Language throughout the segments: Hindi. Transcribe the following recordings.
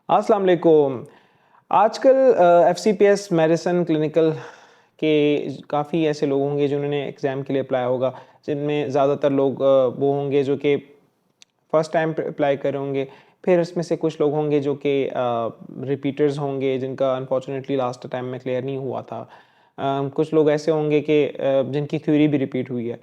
अस्सलाम वालेकुम। आजकल एफसीपीएस मेडिसिन क्लिनिकल के काफ़ी ऐसे लोग होंगे जिन्होंने एग्ज़ाम के लिए अप्लाई होगा, जिनमें ज़्यादातर लोग वो होंगे जो कि फर्स्ट टाइम अप्लाई कर रहे होंगे। फिर उसमें से कुछ लोग होंगे जो कि रिपीटर्स होंगे जिनका अनफॉर्चुनेटली लास्ट टाइम में क्लियर नहीं हुआ था। कुछ लोग ऐसे होंगे कि जिनकी थ्योरी भी रिपीट हुई है।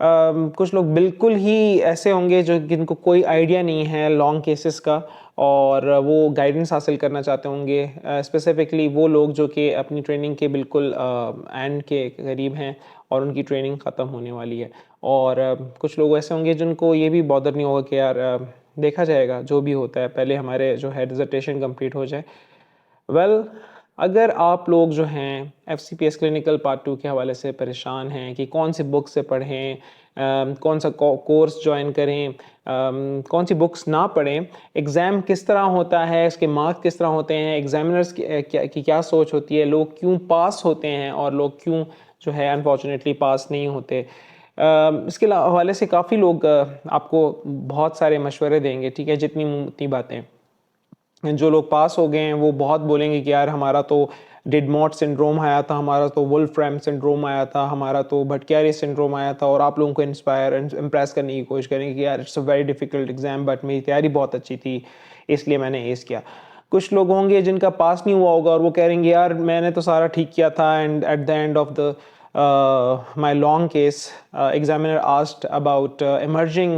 कुछ लोग बिल्कुल ही ऐसे होंगे जो जिनको कोई आइडिया नहीं है लॉन्ग केसेस का और वो गाइडेंस हासिल करना चाहते होंगे। स्पेसिफिकली वो लोग जो कि अपनी ट्रेनिंग के बिल्कुल एंड के करीब हैं और उनकी ट्रेनिंग ख़त्म होने वाली है। और कुछ लोग ऐसे होंगे जिनको ये भी बॉदर नहीं होगा कि यार देखा जाएगा जो भी होता है, पहले हमारे जो है डिसर्टेशन कंप्लीट हो जाए। वेल अगर आप लोग जो हैं एफसीपीएस क्लिनिकल पार्ट 2 के हवाले से परेशान हैं कि कौन सी बुक से पढ़ें, कौन सा कोर्स ज्वाइन करें, कौन सी बुक्स ना पढ़ें, एग्ज़ाम किस तरह होता है, इसके मार्क्स किस तरह होते हैं, एग्जामिनर्स की क्या सोच होती है, लोग क्यों पास होते हैं और लोग क्यों जो है अनफॉर्चुनेटली पास नहीं होते, इसके हवाले से काफ़ी लोग आपको बहुत सारे मशवरे देंगे। ठीक है, जितनी मुमकिन उतनी बातें। जो लोग पास हो गए हैं वो बहुत बोलेंगे कि यार हमारा तो डिडमॉट सिंड्रोम आया था, हमारा तो वुल्फ्रैम सिंड्रोम आया था, हमारा तो भटक्यारी सिंड्रोम आया था, और आप लोगों को इम्प्रेस करने की कोशिश करेंगे कि यार it's a very difficult exam but मेरी तैयारी बहुत अच्छी थी इसलिए मैंने एस किया। कुछ लोग होंगे जिनका पास नहीं हुआ होगा और वो कहेंगे यार मैंने तो सारा ठीक किया था, and at the end of the my long case, examiner asked about emerging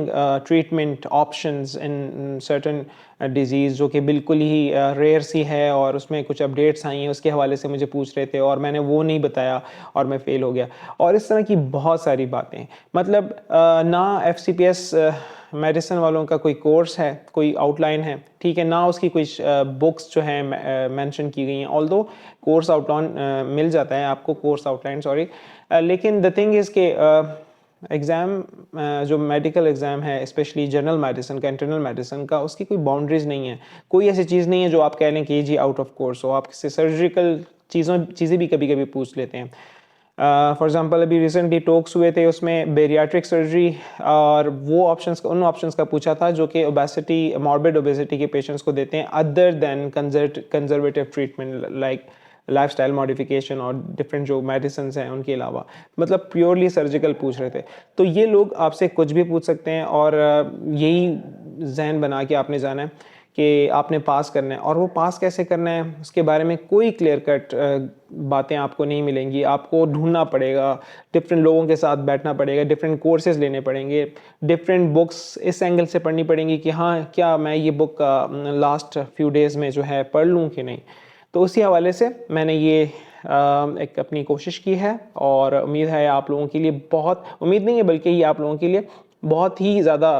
treatment options in certain disease जो कि बिल्कुल ही रेयर सी है और उसमें कुछ अपडेट्स आई हैं, उसके हवाले से मुझे पूछ रहे थे और मैंने वो नहीं बताया और मैं फ़ेल हो गया। और इस तरह की बहुत सारी बातें, मतलब ना एफसीपीएस मेडिसिन वालों का कोई कोर्स है, कोई आउटलाइन है, ठीक है, ना उसकी कोई बुक्स जो हैं मेंशन की गई हैं। ऑल्दो कोर्स आउटलाइन मिल जाता है आपको, कोर्स आउटलाइन सॉरी, लेकिन द थिंग इज़ के एग्ज़ाम जो मेडिकल एग्ज़ाम है स्पेशली जनरल मेडिसिन का, इंटरनल मेडिसिन का, उसकी कोई बाउंड्रीज़ नहीं है। कोई ऐसी चीज़ नहीं है जो आप कह लें कि जी आउट ऑफ कोर्स हो। आप किसी सर्जिकल चीज़ें भी कभी कभी पूछ लेते हैं। फॉर एग्जांपल अभी रिसेंटली टॉक्स हुए थे, उसमें बेरियाट्रिक सर्जरी और वो ऑप्शंस, उन ऑप्शंस का पूछा था जो कि ओबेसिटी, मॉर्बिड ओबेसिटी के पेशेंट्स को देते हैं other than conservative treatment like lifestyle modification और डिफरेंट जो मेडिसिन हैं उनके अलावा, मतलब प्योरली सर्जिकल पूछ रहे थे। तो ये लोग आपसे कुछ भी पूछ सकते हैं और यही जहन बना के आपने जाना है कि आपने पास करना है। और वो पास कैसे करना है उसके बारे में कोई क्लियर कट बातें आपको नहीं मिलेंगी। आपको ढूंढना पड़ेगा, डिफरेंट लोगों के साथ बैठना पड़ेगा, डिफरेंट कोर्सेज लेने पड़ेंगे, डिफरेंट बुक्स इस एंगल से पढ़नी पड़ेंगी कि हाँ क्या मैं ये बुक लास्ट फ्यू डेज़ में जो है पढ़ लूँ कि नहीं। तो उसी हवाले से मैंने ये एक अपनी कोशिश की है और उम्मीद है आप लोगों के लिए, बहुत उम्मीद नहीं है बल्कि ये आप लोगों के लिए बहुत ही ज़्यादा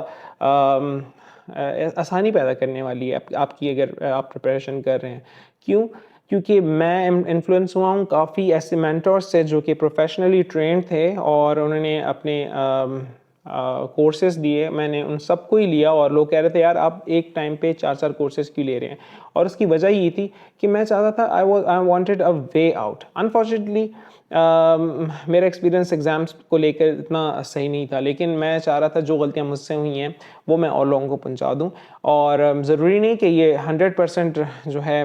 आसानी पैदा करने वाली है आपकी, अगर आप प्रिपरेशन कर रहे हैं। क्यों? क्योंकि मैं इन्फ्लुएंस हुआ हूँ काफ़ी ऐसे मेंटर्स से जो कि प्रोफेशनली ट्रेंड थे और उन्होंने अपने कोर्सेज दिए, मैंने उन सबको ही लिया और लोग कह रहे थे यार आप एक टाइम पे 4-4 कोर्सेज क्यों ले रहे हैं। और उसकी वजह ये थी कि मैं चाहता था, I wanted a way out. Unfortunately मेरा एक्सपीरियंस एग्ज़ाम्स को लेकर इतना सही नहीं था, लेकिन मैं चाह रहा था जो गलतियाँ मुझसे हुई हैं वो मैं और लोगों को पहुंचा दूं। और ज़रूरी नहीं कि ये 100% जो है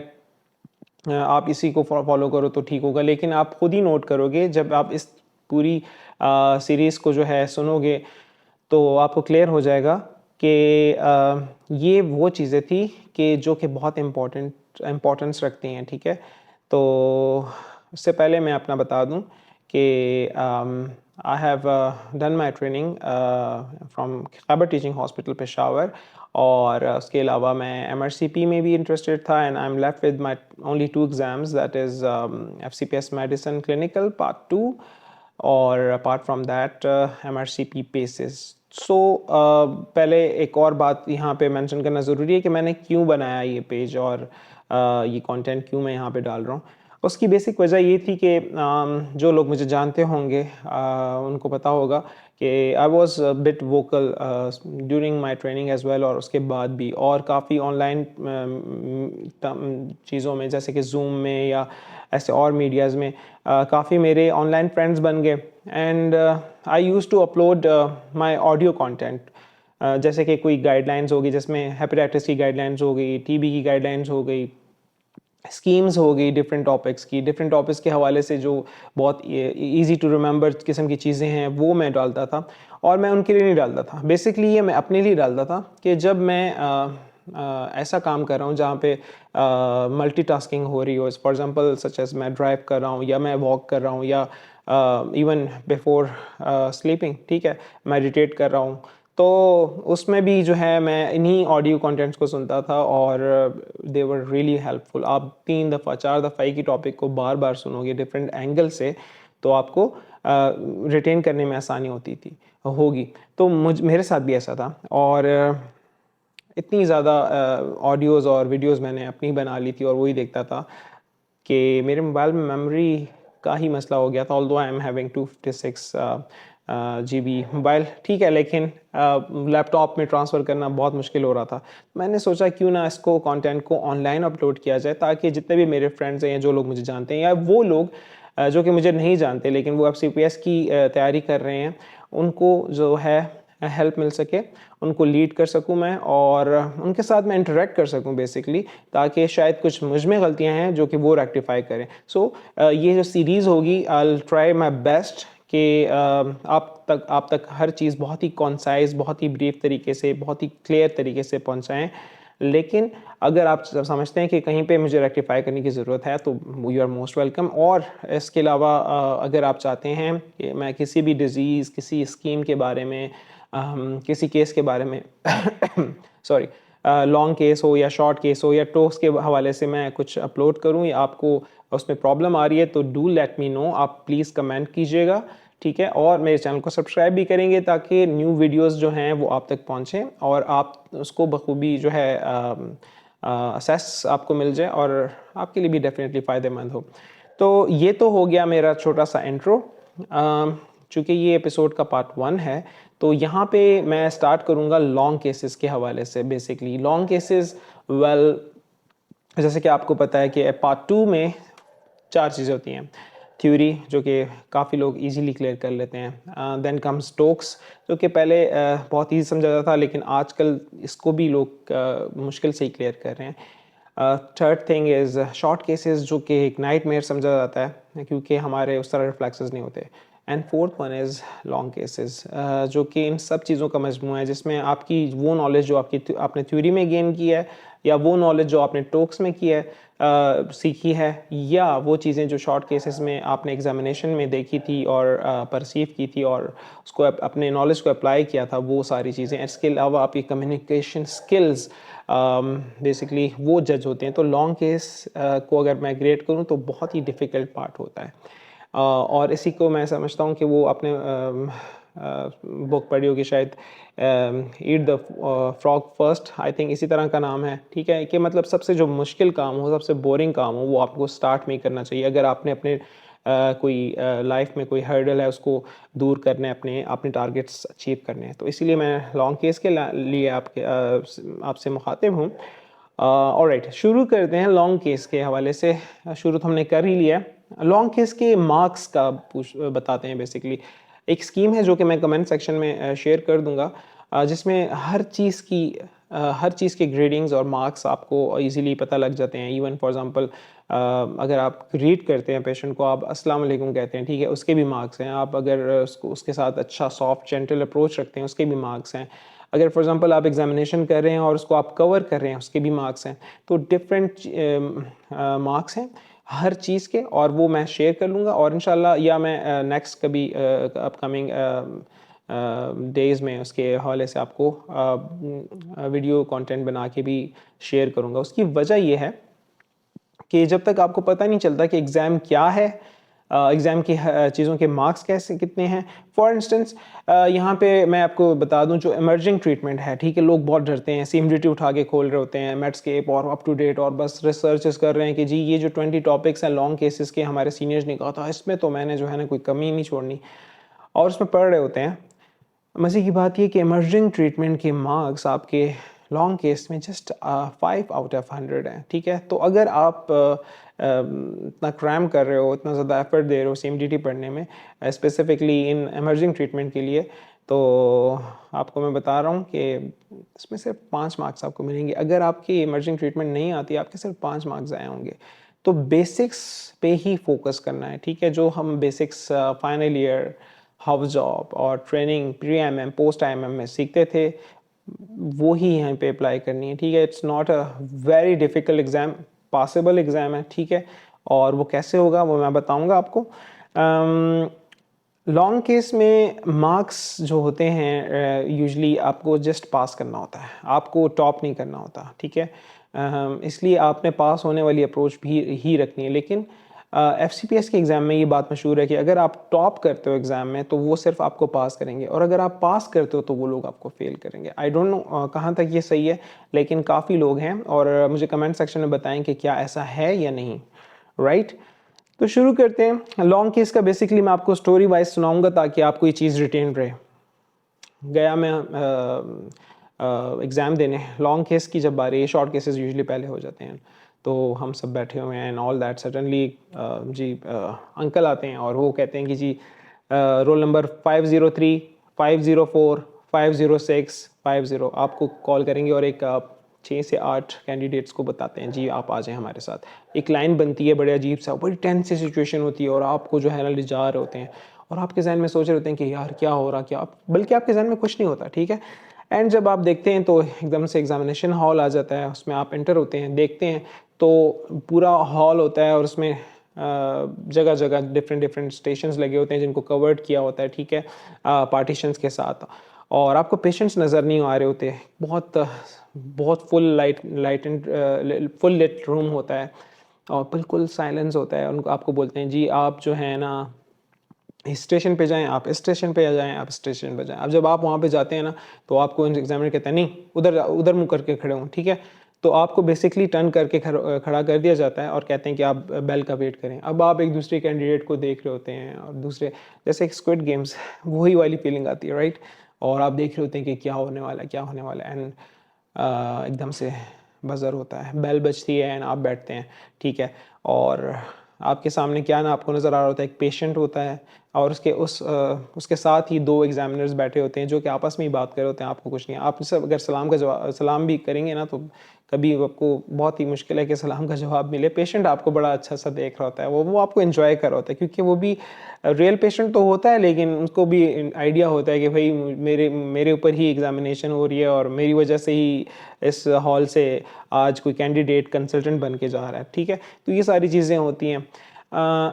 आप इसी को फॉलो करो तो ठीक होगा, लेकिन आप खुद ही नोट करोगे जब आप इस पूरी सीरीज़ को जो है सुनोगे तो आपको क्लियर हो जाएगा कि ये वो चीज़ें थी कि जो कि बहुत इम्पोर्टेंस रखती हैं। ठीक है, तो उससे पहले मैं अपना बता दूं कि I have done my training from Khyber teaching hospital Peshawar, और उसके अलावा मैं MRCP में भी इंटरेस्टेड था and I am left with my only 2 exams, that is FCPS medicine clinical part 2 और अपार्ट फ्रॉम दैट MRCP पेसिस। सो पहले एक और बात यहाँ पे मेंशन करना ज़रूरी है कि मैंने क्यों बनाया ये पेज और ये कंटेंट क्यों मैं यहाँ पे डाल रहा हूँ। उसकी बेसिक वजह ये थी कि जो लोग मुझे जानते होंगे उनको पता होगा कि I was bit vocal during my training as well, और उसके बाद भी, और काफ़ी ऑनलाइन चीज़ों में जैसे कि जूम में या ऐसे और मीडियाज़ में काफ़ी मेरे ऑनलाइन फ्रेंड्स बन गए। And I use to upload my audio content जैसे कि कोई गाइडलाइंस होगी जिसमें हेपेटाइटिस की गाइडलाइंस हो गई, टीबी की गाइडलाइंस हो गई, स्कीम्स हो गई डिफरेंट टॉपिक्स की, डिफरेंट टॉपिक्स के हवाले से जो बहुत इजी टू रिमेंबर किस्म की चीज़ें हैं वो मैं डालता था। और मैं उनके लिए नहीं डालता था, बेसिकली ये मैं अपने लिए डालता था कि जब मैं ऐसा काम कर रहा हूँ जहाँ पे मल्टीटास्किंग हो रही हो, फॉर एग्जांपल सच एज मैं ड्राइव कर रहा हूँ या मैं वॉक कर रहा हूँ या इवन बिफोर स्लीपिंग, ठीक है, मेडिटेट कर रहा हूँ, तो उसमें भी जो है मैं इन्हीं ऑडियो कंटेंट्स को सुनता था और दे वर रियली हेल्पफुल। आप 3 दफ़ा 4 दफ़ा एक ही टॉपिक को बार बार सुनोगे डिफरेंट एंगल से, तो आपको रिटेन करने में आसानी होती थी होगी। तो मेरे साथ भी ऐसा था और इतनी ज़्यादा ऑडियोज़ और वीडियोज़ मैंने अपनी बना ली थी और वही देखता था कि मेरे मोबाइल में मेमोरी का ही मसला हो गया था। Although I am having 256 GB mobile, ठीक है, लेकिन लैपटॉप में ट्रांसफ़र करना बहुत मुश्किल हो रहा था। मैंने सोचा क्यों ना इसको कंटेंट को ऑनलाइन अपलोड किया जाए, ताकि जितने भी मेरे फ्रेंड्स हैं या जो लोग मुझे जानते हैं या वो लोग जो कि मुझे नहीं जानते लेकिन वो FCPS की तैयारी कर रहे हैं, उनको जो है हेल्प मिल सके, उनको लीड कर सकूं मैं और उनके साथ मैं इंटरेक्ट कर सकूं बेसिकली, ताकि शायद कुछ मुझ में गलतियां हैं जो कि वो रेक्टिफाई करें। सो ये जो सीरीज़ होगी, I will try my best कि आप तक हर चीज़ बहुत ही कॉन्साइज, बहुत ही ब्रीफ तरीके से, बहुत ही क्लियर तरीके से पहुंचाएं। लेकिन अगर आप समझते हैं कि कहीं पे मुझे रेक्टिफाई करने की ज़रूरत है, तो यू आर मोस्ट वेलकम। और इसके अलावा अगर आप चाहते हैं कि मैं किसी भी डिज़ीज़, किसी स्कीम के बारे में, किसी केस के बारे में सॉरी, लॉन्ग केस हो या शॉर्ट केस हो या टॉक्स के हवाले से मैं कुछ अपलोड करूं या आपको उसमें प्रॉब्लम आ रही है, तो डू लेट मी नो, आप प्लीज़ कमेंट कीजिएगा, ठीक है। और मेरे चैनल को सब्सक्राइब भी करेंगे ताकि न्यू वीडियोस जो हैं वो आप तक पहुंचें और आप उसको बखूबी जो है असेस आपको मिल जाए और आपके लिए भी डेफिनेटली फ़ायदेमंद हो। तो ये तो हो गया मेरा छोटा सा इंट्रो। चूँकि ये एपिसोड का पार्ट 1 है, तो यहाँ पे मैं स्टार्ट करूँगा लॉन्ग केसेस के हवाले से। बेसिकली लॉन्ग केसेस, वेल, जैसे कि आपको पता है कि पार्ट 2 में 4 चीज़ें होती हैं। थ्योरी, जो कि काफ़ी लोग इजीली क्लियर कर लेते हैं, देन कम्स टॉक्स, जो कि पहले बहुत ईजी समझा जाता था लेकिन आजकल इसको भी लोग मुश्किल से ही क्लियर कर रहे हैं। Third thing is short cases, जो कि एक नाइटमेयर समझा जाता है क्योंकि हमारे उस तरह रिफ्लेक्सेस नहीं होते। And fourth one is long cases, जो कि इन सब चीज़ों का मजमूआ है, जिसमें आपकी वो नॉलेज जो आपने थ्योरी में गेन की है, या वो नॉलेज जो आपने टॉक्स में की है, सीखी है, या वो चीज़ें जो शॉर्ट केसेस में आपने एग्जामिनेशन में देखी थी और परसीव की थी और उसको अपने नॉलेज को अप्लाई किया था, वो सारी चीज़ें। इसके अलावा आपकी कम्युनिकेशन स्किल्स बेसिकली वो जज होते हैं। तो लॉन्ग केस को अगर मैं ग्रेड करूँ तो बहुत ही डिफ़िकल्ट पार्ट होता है। और इसी को मैं समझता हूँ कि वो आपने बुक पढ़ी होगी शायद, eat the frog first, I think इसी तरह का नाम है, ठीक है, कि मतलब सबसे जो मुश्किल काम हो, सबसे बोरिंग काम हो, वो आपको स्टार्ट में ही करना चाहिए अगर आपने अपने कोई लाइफ में कोई हर्डल है उसको दूर करने, अपने टारगेट्स अचीव करने हैं। तो इसीलिए मैं लॉन्ग केस के लिए आपसे मुखातिब हूँ। ऑलराइट, शुरू करते हैं लॉन्ग केस के हवाले से। शुरू तो हमने कर ही लिया। लॉन्ग केस के मार्क्स का बताते हैं। बेसिकली एक स्कीम है जो कि मैं कमेंट सेक्शन में शेयर कर दूंगा, जिसमें हर चीज़ के ग्रेडिंग्स और मार्क्स आपको इजीली पता लग जाते हैं। इवन फॉर एग्जांपल, अगर आप रीड करते हैं पेशेंट को, आप अस्सलाम वालेकुम कहते हैं, ठीक है, उसके भी मार्क्स हैं। आप अगर उसके साथ अच्छा सॉफ्ट जेंटल अप्रोच रखते हैं, उसके भी मार्क्स हैं। अगर फॉर एग्जांपल आप एग्जामिनेशन कर रहे हैं और उसको आप कवर कर रहे हैं, उसके भी मार्क्स हैं। तो डिफरेंट मार्क्स हैं हर चीज़ के, और वो मैं शेयर कर लूँगा और इंशाल्लाह या मैं नेक्स्ट कभी अपकमिंग डेज़ में उसके हवाले से आपको वीडियो कंटेंट बना के भी शेयर करूँगा। उसकी वजह ये है कि जब तक आपको पता नहीं चलता कि एग्ज़ाम क्या है, एग्ज़ाम की चीज़ों के मार्क्स कैसे कितने हैं। फॉर इंस्टेंस, यहाँ पे मैं आपको बता दूं, जो इमर्जिंग ट्रीटमेंट है, ठीक है, लोग बहुत डरते हैं, CMDT उठा के खोल रहे होते हैं, मेड्सकेप और अप टू डेट, और बस रिसर्चेस कर रहे हैं कि जी ये जो 20 टॉपिक्स हैं लॉन्ग केसेस के, हमारे सीनियर्स ने कहा था, इसमें तो मैंने जो है ना कोई कमी नहीं छोड़नी, और उसमें पढ़ रहे होते हैं। मज़े की बात ये कि इमर्जिंग ट्रीटमेंट के मार्क्स आपके लॉन्ग केस में जस्ट 5 आउट ऑफ 100 हैं, ठीक है। तो अगर आप इतना क्रैम कर रहे हो, इतना ज़्यादा एफर्ट दे रहे हो CMDT पढ़ने में, स्पेसिफिकली इन इमर्जिंग ट्रीटमेंट के लिए, तो आपको मैं बता रहा हूँ कि इसमें सिर्फ 5 मार्क्स आपको मिलेंगे। अगर आपकी इमर्जिंग ट्रीटमेंट नहीं आती, आपके सिर्फ 5 मार्क्स आए होंगे। तो बेसिक्स पे ही फोकस करना है, ठीक है। जो हम basics final year, house job और training, pre MM, post IMM में सीखते थे, वो ही यहाँ पे अप्लाई करनी है, ठीक है। It's not a very difficult exam, passable exam है, ठीक है। और वो कैसे होगा वो मैं बताऊँगा आपको। लॉन्ग केस में मार्क्स जो होते हैं यूजुअली आपको जस्ट पास करना होता है, आपको टॉप नहीं करना होता, ठीक है। इसलिए आपने पास होने वाली अप्रोच भी ही रखनी है। लेकिन एफसीपीएस के एग्ज़ाम में ये बात मशहूर है कि अगर आप टॉप करते हो एग्ज़ाम में तो वो सिर्फ आपको पास करेंगे, और अगर आप पास करते हो तो वो लोग आपको फेल करेंगे। आई डोंट नो कहाँ तक ये सही है, लेकिन काफ़ी लोग हैं, और मुझे कमेंट सेक्शन में बताएं कि क्या ऐसा है या नहीं, राइट। तो शुरू करते हैं। लॉन्ग केस का बेसिकली मैं आपको स्टोरी वाइज सुनाऊंगा ताकि आपको ये चीज़ रिटेन रहे। गया मैं एग्ज़ाम देने, लॉन्ग केस की जब बारी, शॉर्ट केसेस यूजुअली पहले हो जाते हैं, तो हम सब बैठे हुए हैं एंड ऑल दैट। सडनली जी अंकल आते हैं और वो कहते हैं कि जी रोल नंबर 503, 504, 506, 50 आपको कॉल करेंगे, और एक 6 से 8 कैंडिडेट्स को बताते हैं जी आप आ जाएं हमारे साथ। एक लाइन बनती है, बड़े अजीब सा, बड़ी टेंस सी सिचुएशन होती है, और आपको जो है ना ले जा रहे होते हैं, और आपके जहन में सोच रहे होते हैं कि यार क्या हो रहा, क्या, बल्कि आपके जहन में कुछ नहीं होता, ठीक है। एंड जब आप देखते हैं तो एकदम से एग्जामिनेशन हॉल आ जाता है, उसमें आप एंटर होते हैं, देखते हैं तो पूरा हॉल होता है, और उसमें जगह जगह डिफरेंट स्टेशंस लगे होते हैं जिनको कवर्ड किया होता है, ठीक है, पार्टीशंस के साथ। और आपको पेशेंट्स नज़र नहीं आ रहे होते, बहुत बहुत फुल लिट रूम होता है, और बिल्कुल साइलेंस होता है। उनको आपको बोलते हैं जी आप जो है ना इस स्टेशन पे जाएं, आप इस स्टेशन पे जाएं, आप स्टेशन पे जाएं। अब जब आप वहाँ पे जाते हैं ना, तो आपको एग्जामिनर कहता है नहीं उधर उधर मुँह करके खड़े हों, ठीक है। तो आपको बेसिकली टर्न करके खड़ा कर दिया जाता है, और कहते हैं कि आप बेल का वेट करें। अब आप एक दूसरे कैंडिडेट को देख रहे होते हैं, और दूसरे जैसे स्क्विड गेम्स वही वाली फीलिंग आती है, राइट। और आप देख रहे होते हैं कि क्या होने वाला है, क्या होने वाला है। एंड एकदम से बज़र होता है, बेल बजती है, एंड आप बैठते हैं, ठीक है। और आपके सामने क्या ना आपको नज़र आ रहा होता है, एक पेशेंट होता है, और उसके साथ ही 2 एग्जामिनर्स बैठे होते हैं जो कि आपस में ही बात कर रहे होते हैं। आपको कुछ नहीं, आप सब अगर सलाम भी करेंगे ना, तो कभी आपको बहुत ही मुश्किल है कि सलाम का जवाब मिले। पेशेंट आपको बड़ा अच्छा सा देख रहा होता है, वो आपको एंजॉय कर रहा होता है, क्योंकि वो भी रियल पेशेंट तो होता है, लेकिन उसको भी आइडिया होता है कि भाई मेरे ऊपर ही एग्जामिनेशन हो रही है, और मेरी वजह से ही इस हॉल से आज कोई कैंडिडेट कंसल्टेंट बन के जा रहा है, ठीक है। तो ये सारी चीज़ें होती हैं।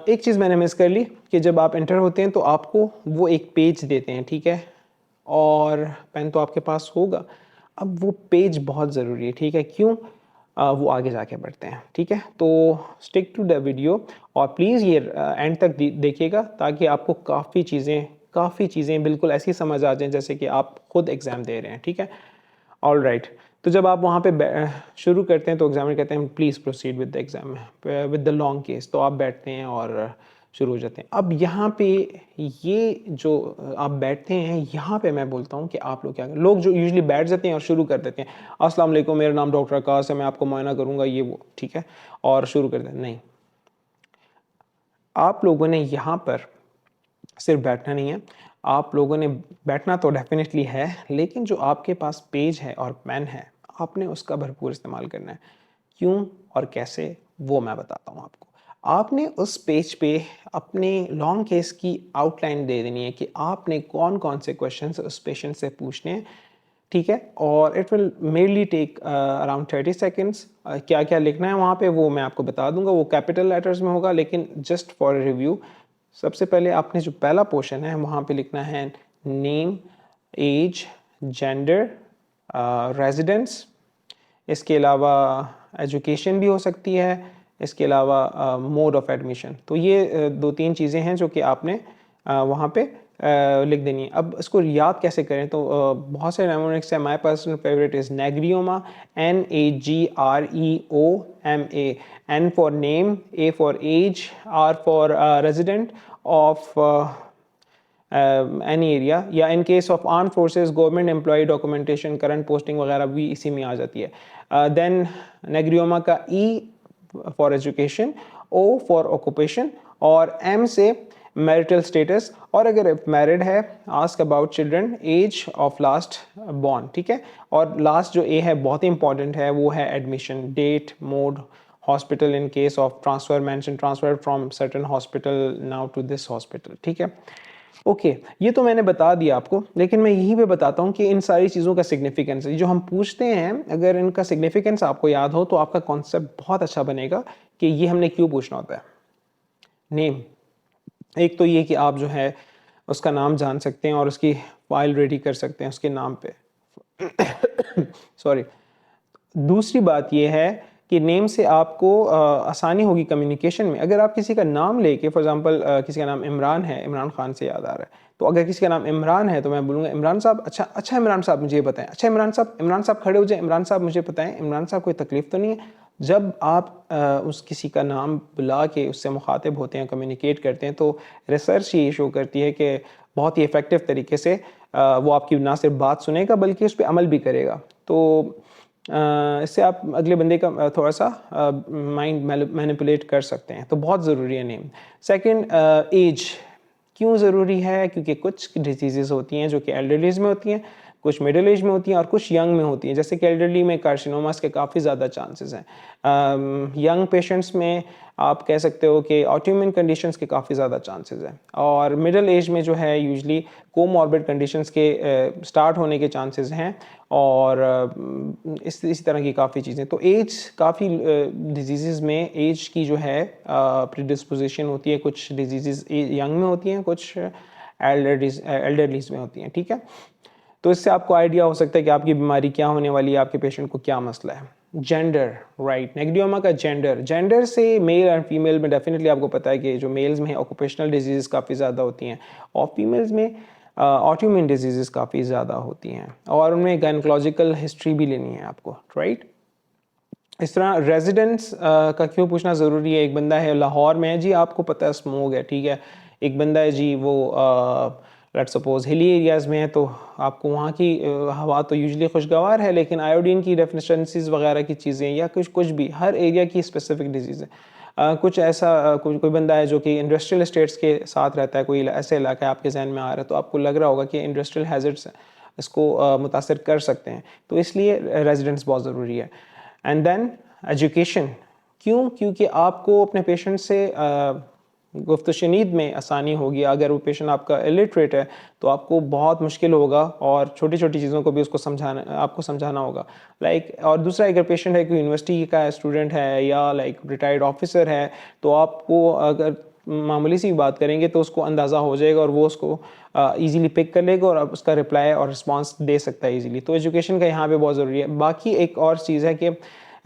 एक चीज़ मैंने मिस कर ली कि जब आप एंटर होते हैं तो आपको वो एक पेज देते हैं, ठीक है, और पेन तो आपके पास होगा। अब वो पेज बहुत ज़रूरी है, ठीक है। क्यों? वो आगे जाके बढ़ते हैं, ठीक है। तो स्टिक टू द वीडियो, और प्लीज़ ये एंड तक देखिएगा, ताकि आपको काफ़ी चीज़ें बिल्कुल ऐसी समझ आ जाएं जैसे कि आप खुद एग्ज़ाम दे रहे हैं, ठीक है। All right. तो जब आप वहाँ पे शुरू करते हैं तो एग्जामिनर कहते हैं please proceed with the exam, with the long case. तो आप बैठते हैं और शुरू हो जाते हैं। अब यहाँ पे ये जो आप बैठते हैं, यहाँ पे मैं बोलता हूँ कि आप लोग क्या करें। लोग जो यूजुअली बैठ जाते हैं और शुरू कर देते हैं, अस्सलाम वालेकुम मेरा नाम डॉक्टर आकाश है, मैं आपको मुआयना करूँगा, ये वो, ठीक है, और शुरू कर दें। नहीं, आप लोगों ने यहाँ पर सिर्फ बैठना नहीं है, आप लोगों ने बैठना तो डेफिनेटली है, लेकिन जो आपके पास पेज है और पेन है, आपने उसका भरपूर इस्तेमाल करना है। क्यों और कैसे, वो मैं बताता हूँ आपको। आपने उस पेज पे अपने लॉन्ग केस की आउटलाइन दे देनी है कि आपने कौन कौन से क्वेश्चंस उस पेशेंट से पूछने हैं, ठीक है। और it will merely take around 30 seconds. क्या क्या लिखना है वहाँ पे वो मैं आपको बता दूंगा, वो कैपिटल लेटर्स में होगा, लेकिन जस्ट फॉर रिव्यू, सबसे पहले आपने जो पहला पोर्शन है वहाँ पे लिखना है नेम, एज, जेंडर, रेजिडेंस। इसके अलावा एजुकेशन भी हो सकती है, इसके अलावा मोड ऑफ एडमिशन। तो ये 2-3 चीज़ें हैं जो कि आपने वहाँ पे लिख देनी है। अब इसको याद कैसे करें, तो बहुत से नेमोनिक्स है। माई पर्सनल फेवरेट इज़ नेग्रियोमा, NAGREOMA, N for name, A for age, R for resident of any area, या in case of armed forces government employ documentation, current posting वगैरह भी इसी में आ जाती है। देन नेग्रियोमा का E for education, O for occupation, और M से मैरिटल स्टेटस, और अगर मैरिड है ask about children, age of last born, ठीक है। और लास्ट जो ए है बहुत ही इंपॉर्टेंट है, वो है admission, date, mode, hospital in case of transfer, mention transfer from certain hospital now to this hospital, ठीक है। ओके ये तो मैंने बता दिया आपको, लेकिन मैं यहीं पे बताता हूँ कि इन सारी चीज़ों का सिग्निफिकेंस, जो हम पूछते हैं अगर इनका सिग्निफिकेंस आपको याद हो तो आपका कॉन्सेप्ट बहुत अच्छा बनेगा कि ये हमने क्यों पूछना होता है। नेम, एक तो ये कि आप जो है उसका नाम जान सकते हैं और उसकी फाइल रेडी कर सकते हैं उसके नाम पे सॉरी। दूसरी बात यह है कि नेम से आपको आसानी होगी कम्युनिकेशन में। अगर आप किसी का नाम लेके, फॉर एग्जांपल किसी का नाम इमरान है, इमरान खान से याद आ रहा है, तो अगर किसी का नाम इमरान है तो मैं बोलूँगा इमरान साहब, अच्छा अच्छा इमरान साहब मुझे ये बताएं, अच्छा इमरान साहब खड़े हो जाए, इमरान साहब मुझे बताएं, इमरान साहब कोई तकलीफ़ तो नहीं है। जब आप उस किसी का नाम बुला के उससे मुखातिब होते हैं, कम्युनिकेट करते हैं, तो रिसर्च ये शो करती है कि बहुत ही इफ़ेक्टिव तरीके से वो आपकी ना सिर्फ बात सुनेगा बल्कि उस पर अमल भी करेगा। तो इससे आप अगले बंदे का थोड़ा सा माइंड मैनिपुलेट कर सकते हैं, तो बहुत ज़रूरी है नेम। सेकंड, एज क्यों ज़रूरी है? क्योंकि कुछ डिजीज़ होती हैं जो कि एल्डरलीज में होती हैं, कुछ मिडिल एज में होती हैं और कुछ यंग में होती हैं। जैसे कि एल्डरली में कार्सिनोमास के काफ़ी ज़्यादा चांसेस हैं। यंग पेशेंट्स में आप कह सकते हो कि ऑटोइम्यून कंडीशंस के काफ़ी ज़्यादा चांसेस हैं, और मिडिल एज में जो है यूजली कोमॉर्बिड कंडीशंस के स्टार्ट होने के चांसेस हैं, और इसी तरह की काफ़ी चीज़ें। तो एज काफ़ी डिजीज़ में एज की जो है प्रीडिस्पोजिशन होती है। कुछ डिजीज़ यंग में होती हैं, कुछ एल्डरलीज में होती हैं, ठीक है। तो इससे आपको आइडिया हो सकता है कि आपकी बीमारी क्या होने वाली है, आपके पेशेंट को क्या मसला है। जेंडर, राइट, नेगडियोमा का जेंडर से मेल और फीमेल में डेफिनेटली आपको पता है कि जो मेल्स में ऑक्यूपेशनल डिजीज़ काफ़ी ज़्यादा होती हैं, और फीमेल्स में ऑटोइम्यून डिजीज़ काफ़ी ज़्यादा होती हैं, और उनमें गायनोकोलॉजिकल हिस्ट्री भी लेनी है आपको, राइट। इस तरह रेजिडेंस का क्यों पूछना ज़रूरी है। एक बंदा है लाहौर में जी, आपको पता है स्मोक है, ठीक है। एक बंदा है जी वो लेट सपोज हिली एरियाज़ में है, तो आपको वहाँ की हवा तो यूजुअली खुशगवार है, लेकिन आयोडीन की डेफिशिएंसीज वगैरह की चीज़ें या कुछ भी हर एरिया की स्पेसिफिक डिजीज़ है। कुछ ऐसा कोई बंदा है जो कि इंडस्ट्रियल स्टेट्स के साथ रहता है, कोई ऐसा इलाका है आपके जहन में आ रहा है, तो आपको लग रहा होगा कि इंडस्ट्रियल हैजर्ड्स इसको मुतासर कर सकते हैं, तो इसलिए रेजिडेंस बहुत ज़रूरी है। एंड देन एजुकेशन, क्यों? क्योंकि आपको अपने पेशेंट से गुफ्त शनीद में आसानी होगी। अगर वो पेशेंट आपका इलिटरेट है तो आपको बहुत मुश्किल होगा, और छोटी छोटी चीज़ों को भी आपको समझाना होगा। और दूसरा, अगर पेशेंट है कि यूनिवर्सिटी का स्टूडेंट है या रिटायर्ड ऑफिसर है, तो आपको अगर मामूली सी बात करेंगे तो उसको अंदाज़ा हो जाएगा, और वो उसको ईज़िली पिक कर लेगा और अब उसका रिप्लाई और रिस्पांस दे सकता है ईज़िली। तो एजुकेशन का यहाँ पे बहुत ज़रूरी है। बाकी एक और चीज़ है कि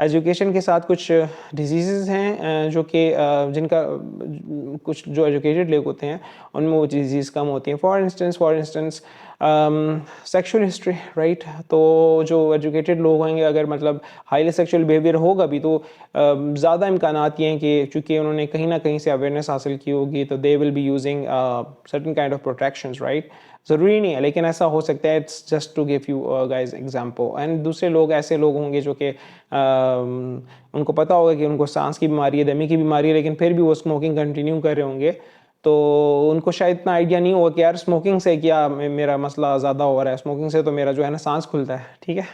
एजुकेशन के साथ कुछ डिजीज़ हैं जो कि जिनका कुछ जो एजुकेटेड लोग होते हैं उनमें वो डिजीज़ कम होती हैं। For instance sexual history, right. तो जो एजुकेटेड लोग होंगे, अगर मतलब हाईली सेक्सुअल बिहेवियर होगा भी, तो ज़्यादा इम्कानात ये हैं कि चूँकि उन्होंने कहीं ना कहीं से अवेयरनेस हासिल की होगी, तो they will be using certain kind of protections, right. ज़रूरी नहीं है, लेकिन ऐसा हो सकता है। It's just to give you guys example. And दूसरे लोग ऐसे लोग होंगे जो कि उनको पता होगा कि उनको सांस की बीमारी है, दमे की बीमारी है, लेकिन फिर भी वो स्मोकिंग कंटिन्यू कर रहे होंगे, तो उनको शायद इतना आइडिया नहीं होगा कि यार स्मोकिंग से क्या मेरा मसला ज़्यादा हो रहा है, स्मोकिंग से तो मेरा जो है ना सांस खुलता है, ठीक है।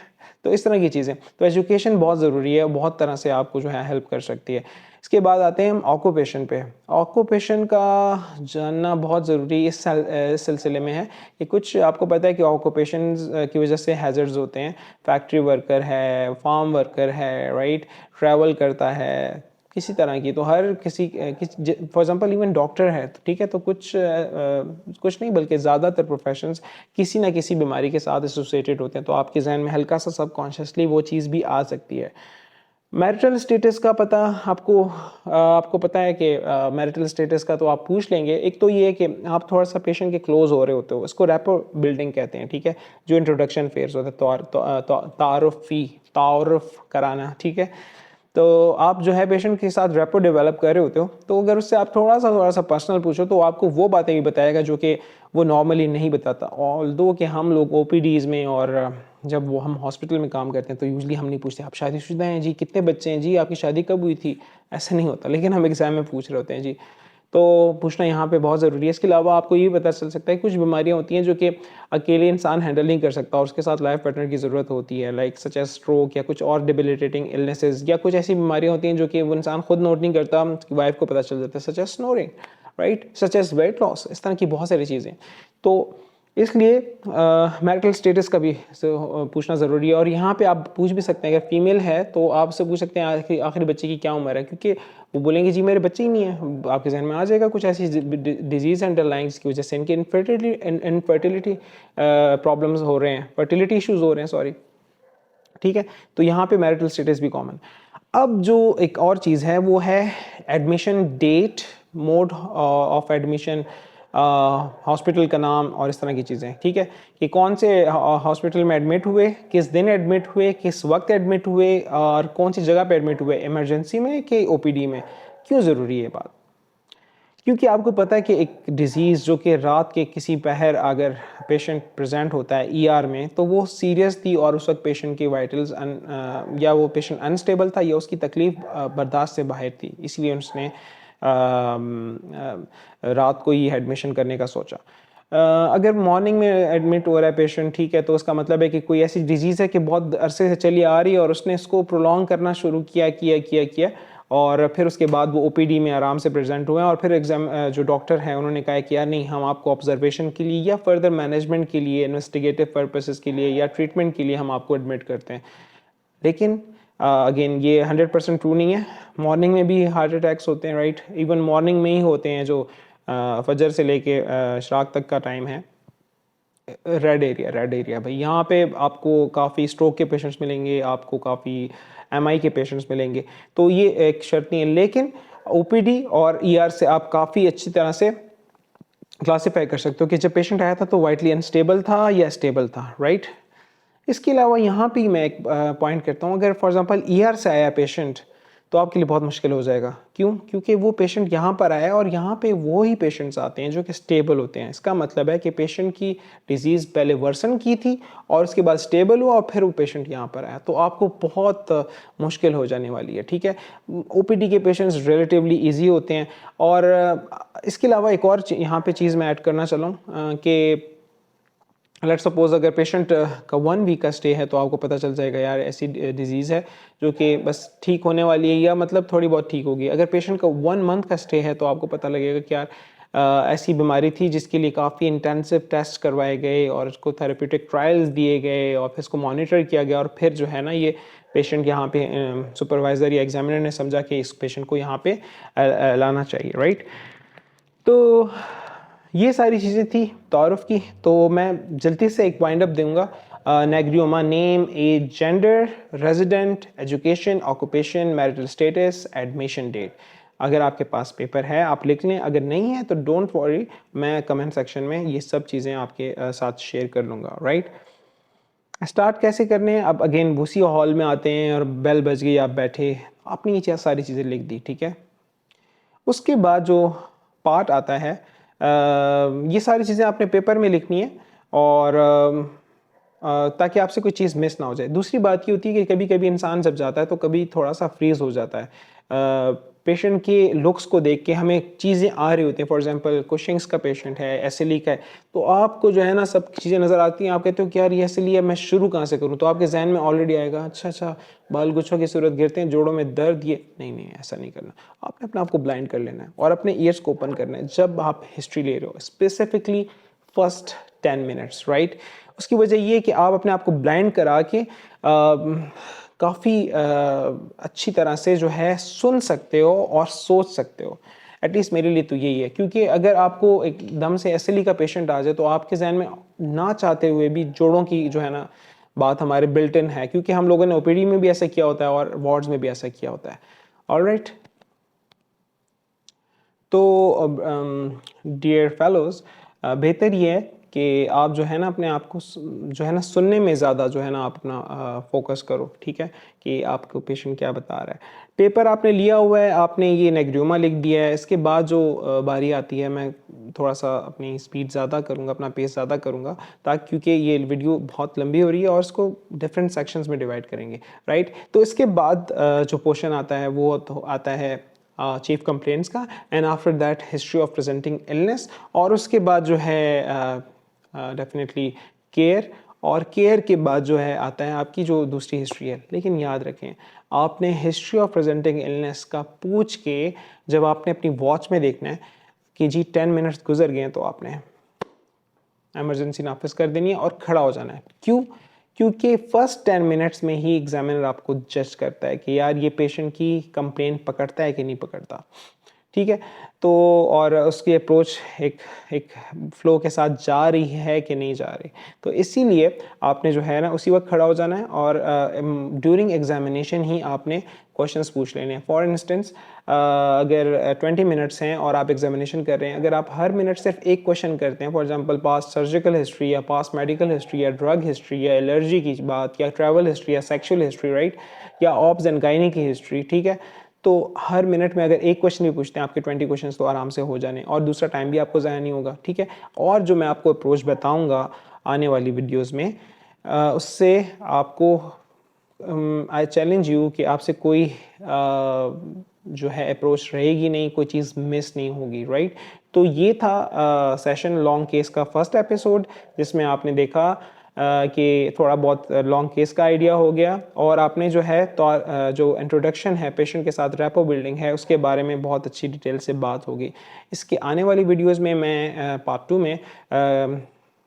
तो इस तरह की चीज़ें, तो एजुकेशन बहुत ज़रूरी है, बहुत तरह से आपको जो है हेल्प कर सकती है। इसके बाद आते हैं हम ऑक्यूपेशन पे। ऑक्यूपेशन का जानना बहुत ज़रूरी इस सिलसिले में है कि कुछ आपको पता है कि ऑक्यूपेशन की वजह से हैज़र्ड्स होते हैं। फैक्ट्री वर्कर है, फार्म वर्कर है, राइट, ट्रैवल करता है किसी तरह की, तो हर किसी फॉर एग्जांपल इवन डॉक्टर है, तो ठीक है, तो कुछ नहीं बल्कि ज़्यादातर प्रोफेशंस किसी ना किसी बीमारी के साथ एसोसिएटेड होते हैं, तो आपके जहन में हल्का सा सबकॉन्शियसली वो चीज़ भी आ सकती है। मैरिटल स्टेटस का पता आपको पता है कि मैरिटल स्टेटस का तो आप पूछ लेंगे। एक तो ये है कि आप थोड़ा सा पेशेंट के क्लोज हो रहे होते हो, इसको रैपो बिल्डिंग कहते हैं, ठीक है। जो इंट्रोडक्शन फेज होता है, तारुफ कराना, ठीक है। तो आप जो है पेशेंट के साथ रैपो डेवलप कर रहे होते हो, तो अगर उससे आप थोड़ा सा पर्सनल पूछो तो आपको वो बातें भी बताएगा जो कि वो नॉर्मली नहीं बताता। ऑल्दो कि हम लोग ओपीडीज़ में और जब वो हम हॉस्पिटल में काम करते हैं तो यूजली हम नहीं पूछते आप शादीशुदा हैं जी, कितने बच्चे हैं जी, आपकी शादी कब हुई थी, ऐसा नहीं होता, लेकिन हम एग्ज़ाम में पूछ रहे होते हैं जी। तो पूछना यहाँ पे बहुत ज़रूरी है। इसके अलावा आपको ये भी पता चल सकता है कुछ बीमारियाँ होती हैं जो कि अकेले इंसान हैंडल नहीं कर सकता और उसके साथ लाइफ पार्टनर की ज़रूरत होती है, लाइक सच एज स्ट्रोक या कुछ और डिबिलिटेटिंग इलनेसेस, या कुछ ऐसी बीमारियाँ होती हैं जो कि वो इंसान खुद नोट नहीं करता, उसकी वाइफ को पता चल जाता है, such as snoring, right, such as weight loss, इस तरह की बहुत सारी चीज़ें। तो इसलिए मैरिटल स्टेटस का भी पूछना ज़रूरी है। और यहाँ पे आप पूछ भी सकते हैं, अगर फीमेल है तो आप उससे पूछ सकते हैं आखिरी बच्चे की क्या उम्र है, क्योंकि वो बोलेंगे जी मेरे बच्चे ही नहीं है, आपके जहन में आ जाएगा कुछ ऐसी डिजीज़ अंडरलाइंग जिसकी वजह से इनके इनफर्टिलिटी प्रॉब्लम्स हो रहे हैं, फर्टिलिटी इश्यूज़ हो रहे हैं, सॉरी, ठीक है। तो यहाँ पे मैरिटल स्टेटस भी कॉमन। अब जो एक और चीज़ है वो है admission date, mode of admission, hospital का नाम और इस तरह की चीज़ें, ठीक है, कि कौन से हॉस्पिटल में एडमिट हुए, किस दिन एडमिट हुए, किस वक्त एडमिट हुए और कौन सी जगह पे एडमिट हुए, इमरजेंसी में कि ओपीडी में। क्यों ज़रूरी है ये बात? क्योंकि आपको पता है कि एक डिज़ीज़ जो कि रात के किसी पहर अगर पेशेंट प्रेजेंट होता है ईआर में, तो वो सीरियस थी और उस वक्त पेशेंट की वाइटल्स या वो पेशेंट अनस्टेबल था या उसकी तकलीफ बर्दाश्त से बाहर थी, इसलिए उसने रात को ही एडमिशन करने का सोचा। अगर मॉर्निंग में एडमिट हो रहा है पेशेंट, ठीक है, तो उसका मतलब है कि कोई ऐसी डिजीज़ है कि बहुत अरसे से चली आ रही है और उसने इसको प्रोलॉन्ग करना शुरू किया और फिर उसके बाद वो ओपीडी में आराम से प्रेजेंट हुए और फिर एग्जाम जो डॉक्टर हैं उन्होंने कहा कि यार नहीं, हम आपको ऑब्जर्वेशन के लिए या फर्दर मैनेजमेंट के लिए, इन्वेस्टिगेटिव पर्पसेस के लिए या ट्रीटमेंट के लिए हम आपको एडमिट करते हैं। लेकिन अगेन ये 100% ट्रू नहीं है। मॉर्निंग में भी हार्ट अटैक्स होते हैं, राइट, इवन मॉर्निंग में ही होते हैं, जो फजर से लेके इशराक तक का टाइम है। रेड एरिया भाई, यहाँ पे आपको काफ़ी स्ट्रोक के पेशेंट्स मिलेंगे, आपको काफ़ी एमआई के पेशेंट्स मिलेंगे, तो ये एक शर्त नहीं है। लेकिन ओपीडी और ईआर से आप काफ़ी अच्छी तरह से क्लासीफाई कर सकते हो कि जब पेशेंट आया था तो वाइटली अनस्टेबल था या स्टेबल था, राइट। इसके अलावा यहाँ पे मैं एक पॉइंट करता हूँ, अगर फॉर एग्जांपल ईआर से आया पेशेंट तो आपके लिए बहुत मुश्किल हो जाएगा। क्यों? क्योंकि वो पेशेंट यहाँ पर आया और यहाँ पे वो ही पेशेंट्स आते हैं जो कि स्टेबल होते हैं। इसका मतलब है कि पेशेंट की डिजीज़ पहले वर्सन की थी और उसके बाद स्टेबल हुआ और फिर वो पेशेंट यहाँ पर आया, तो आपको बहुत मुश्किल हो जाने वाली है, ठीक है। ओपीडी के पेशेंट्स रिलेटिवली ईजी होते हैं। और इसके अलावा एक और यहाँ पे चीज़ मैं ऐड करना चलूँ कि लेट सपोज अगर पेशेंट का 1 वीक का स्टे है तो आपको पता चल जाएगा यार ऐसी डिजीज़ है जो कि बस ठीक होने वाली है या मतलब थोड़ी बहुत ठीक होगी। अगर पेशेंट का 1 मंथ का स्टे है तो आपको पता लगेगा कि यार ऐसी बीमारी थी जिसके लिए काफ़ी इंटेंसिव टेस्ट करवाए गए और उसको थेरेप्यूटिक ट्रायल्स दिए गए और फिर इसको मॉनिटर किया गया और फिर जो है ना ये पेशेंट यहाँ पे सुपरवाइज़र या एग्जामिनर ने समझा कि इस पेशेंट को यहाँ पे लाना चाहिए, राइट। तो ये सारी चीज़ें थी तारुफ की। तो मैं जल्दी से एक वाइंड अप दूंगा। नेग्रियोमा: name, age, gender, resident, education, occupation, marital status, admission date. अगर आपके पास पेपर है आप लिख लें, अगर नहीं है तो डोंट वरी, मैं कमेंट सेक्शन में ये सब चीज़ें आपके साथ शेयर कर लूँगा, राइट। स्टार्ट कैसे करने हैं? अब अगेन उसी हॉल में आते हैं और बेल बज गई, आप बैठे, आपने ये सारी चीज़ें लिख दी, ठीक है। उसके बाद जो पार्ट आता है, ये सारी चीज़ें आपने पेपर में लिखनी है और ताकि आपसे कोई चीज़ मिस ना हो जाए। दूसरी बात ये होती है कि कभी कभी इंसान जब जाता है तो कभी थोड़ा सा फ्रीज हो जाता है। पेशेंट के लुक्स को देख के हमें चीज़ें आ रही होती हैं। फॉर एग्जांपल कुशिंग्स का पेशेंट है, एसएलई का है, तो आपको जो है ना सब चीज़ें नज़र आती हैं, आप कहते हो कि यार ये एसएलई है, मैं शुरू कहाँ से करूँ, तो आपके जहन में ऑलरेडी आएगा अच्छा बाल गुच्छों की सूरत गिरते हैं, जोड़ों में दर्द, ये नहीं, ऐसा नहीं करना। आपने अपने आप को ब्लाइंड कर लेना है और अपने ईयर्स को ओपन करना है जब आप हिस्ट्री ले रहे हो, स्पेसिफिकली फर्स्ट 10 मिनट्स, राइट। उसकी वजह ये है कि आप अपने आप को ब्लाइंड करा के काफ़ी अच्छी तरह से जो है सुन सकते हो और सोच सकते हो। एटलीस्ट मेरे लिए तो यही है, क्योंकि अगर आपको एकदम से एसएलई का पेशेंट आ जाए तो आपके जहन में ना चाहते हुए भी जोड़ों की जो है ना बात हमारे बिल्ट इन है, क्योंकि हम लोगों ने ओपीडी में भी ऐसा किया होता है और वार्ड्स में भी ऐसा किया होता है। ऑलराइट, तो डियर फेलोज, बेहतर ये है कि आप जो है ना अपने आप को जो है ना सुनने में ज़्यादा जो है ना आप अपना फोकस करो, ठीक है, कि आपको पेशेंट क्या बता रहा है। पेपर आपने लिया हुआ है, आपने ये नेग्रियोमा लिख दिया है, इसके बाद जो बारी आती है मैं थोड़ा सा अपनी स्पीड ज़्यादा करूँगा, अपना पेस ज़्यादा करूँगा, ताकि क्योंकि ये वीडियो बहुत लंबी हो रही है और इसको डिफरेंट सेक्शंस में डिवाइड करेंगे, राइट। तो इसके बाद जो पोर्शन आता है वो तो आता है चीफ कंप्लेंट्स का, and after that history of presenting illness, और उसके बाद जो है डेफिनेटली केयर, और केयर के बाद जो है आता है आपकी जो दूसरी हिस्ट्री है। लेकिन याद रखें, आपने हिस्ट्री ऑफ प्रेजेंटिंग इलनेस का पूछ के जब आपने अपनी वॉच में देखना है कि जी 10 मिनट्स गुजर गए हैं, तो आपने इमरजेंसी नाफिज कर देनी है और खड़ा हो जाना है। क्यों? क्योंकि फर्स्ट 10 मिनट्स में ही एग्जामिनर आपको जज करता है कि यार ये पेशेंट की कंप्लेंट पकड़ता है कि नहीं पकड़ता, ठीक है। तो और उसकी अप्रोच एक एक फ्लो के साथ जा रही है कि नहीं जा रही। तो इसीलिए आपने जो है ना उसी वक्त खड़ा हो जाना है, और ड्यूरिंग एग्जामिनेशन ही आपने क्वेश्चंस पूछ लेने हैं। फॉर इंस्टेंस अगर 20 मिनट्स हैं और आप एग्जामिनेशन कर रहे हैं, अगर आप हर मिनट सिर्फ एक क्वेश्चन करते हैं, for example past surgical history या पास्ट मेडिकल हिस्ट्री या ड्रग हिस्ट्री या एलर्जी की बात या ट्रैवल हिस्ट्री या सेक्शुअल हिस्ट्री, राइट, या ऑब्स एंड गायनी की हिस्ट्री, ठीक है, तो हर मिनट में अगर एक क्वेश्चन भी पूछते हैं, आपके 20 क्वेश्चंस तो आराम से हो जाने, और दूसरा टाइम भी आपको ज़ाया नहीं होगा, ठीक है। और जो मैं आपको अप्रोच बताऊंगा आने वाली वीडियोस में, उससे आपको आई चैलेंज यू कि आपसे कोई जो है अप्रोच रहेगी नहीं, कोई चीज़ मिस नहीं होगी, राइट। तो ये था सेशन लॉन्ग केस का फर्स्ट एपिसोड, जिसमें आपने देखा कि थोड़ा बहुत लॉन्ग केस का आइडिया हो गया, और आपने जो है तो जो इंट्रोडक्शन है, पेशेंट के साथ रैपो बिल्डिंग है, उसके बारे में बहुत अच्छी डिटेल से बात होगी। इसके आने वाली वीडियोस में मैं पार्ट 2 में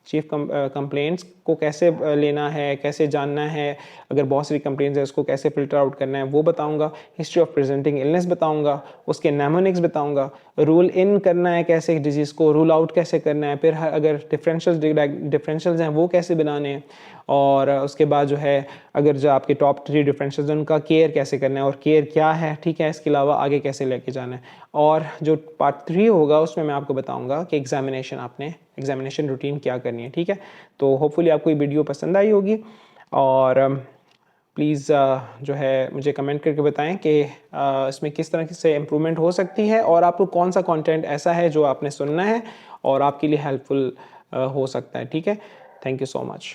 चीफ कंप्लेंट्स को कैसे लेना है, कैसे जानना है, अगर बहुत सारी कंप्लेंट्स है उसको कैसे फिल्टर आउट करना है वो बताऊंगा, हिस्ट्री ऑफ प्रेजेंटिंग इलनेस बताऊंगा, उसके नेमोनिक्स बताऊंगा, रूल इन करना है कैसे डिजीज़ को, रूल आउट कैसे करना है, फिर अगर डिफरेंशियल्स हैं वो कैसे बनाने हैं, और उसके बाद जो है अगर जो आपके टॉप 3 डिफरेंशियल्स हैं उनका केयर कैसे करना है और केयर क्या है, ठीक है, इसके अलावा आगे कैसे लेके जाना है। और जो पार्ट 3 होगा उसमें मैं आपको बताऊंगा कि एग्जामिनेशन रूटीन क्या करनी है, ठीक है। तो होपफुली आपको ये वीडियो पसंद आई होगी, और प्लीज़ जो है मुझे कमेंट करके बताएं कि इसमें किस तरह से इम्प्रूवमेंट हो सकती है, और आपको कौन सा कंटेंट ऐसा है जो आपने सुनना है और आपके लिए हेल्पफुल हो सकता है, ठीक है। Thank you so much.